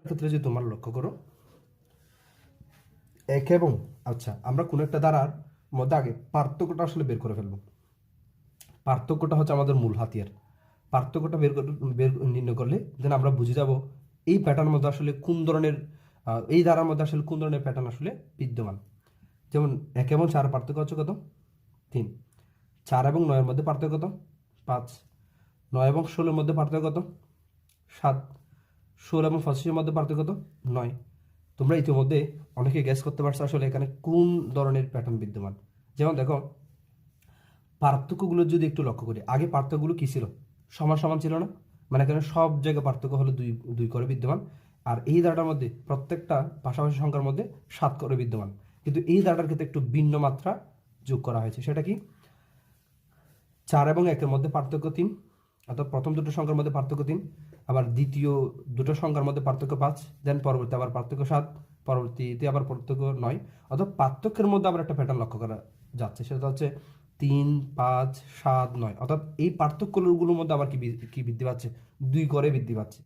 ক্ষেত্রে যে তোমার লক্ষ্য করো এক এবং আচ্ছা আমরা কোনো একটা ধারার মধ্যে আগে পার্থক্যটা আসলে বের করে ফেলবো। পার্থক্যটা হচ্ছে আমাদের মূল হাতিয়ার। পার্থক্যটা বের নির্ণয় করলে দেন আমরা বুঝে যাব এই প্যাটার্নের মধ্যে আসলে কোন ধরনের এই ধারার মধ্যে আসলে কোন ধরনের প্যাটার্ন আসলে বিদ্যমান। যেমন 1 এবং 4 পার্থক্য হচ্ছে কত? 3। 4 এবং 9 এর মধ্যে পার্থক্য কত? 5। 9 এবং 16 এর মধ্যে পার্থক্য কত? 7। 16 এবং 25 এর মধ্যে পার্থক্য কত? 9। তোমরা ইতিমধ্যে অনেকে গ্যাস করতে পারছো আসলে এখানে কোন ধরনের প্যাটার্ন বিদ্যমান। যেমন দেখো, পার্থক্যগুলো যদি একটু লক্ষ্য করি, আগে পার্থক্যগুলো কি ছিল? সমান সমান ছিল না? মানে এখানে সব জায়গায় পার্থক্য হলো দুই দুই করে বিদ্যমান। আর এই ধারাটার মধ্যে প্রত্যেকটা পাশাপাশি সংখ্যার মধ্যে 7 করে বিদ্যমান। কিন্তু এই ধারাটার ক্ষেত্রে একটু ভিন্ন মাত্রা যোগ করা হয়েছে। সেটা কি? 4 এবং 1-এর মধ্যে পার্থক্য 3, অর্থাৎ প্রথম দুটো সংখ্যার মধ্যে পার্থক্য 3, আবার দ্বিতীয় দুটো সংখ্যার মধ্যে পার্থক্য 5, দেন পরবর্তী আবার পার্থক্য 7, পরবর্তীতে আবার পার্থক্য 9। অর্থাৎ পার্থক্যের মধ্যে আবার একটা প্যাটার্ন লক্ষ্য করা যাচ্ছে, সেটা হচ্ছে 3, 5, 7, 9। অর্থাৎ এই পার্থক্যগুলোর মধ্যে আবার কি বৃদ্ধি পাচ্ছে? 2 করে বৃদ্ধি পাচ্ছে।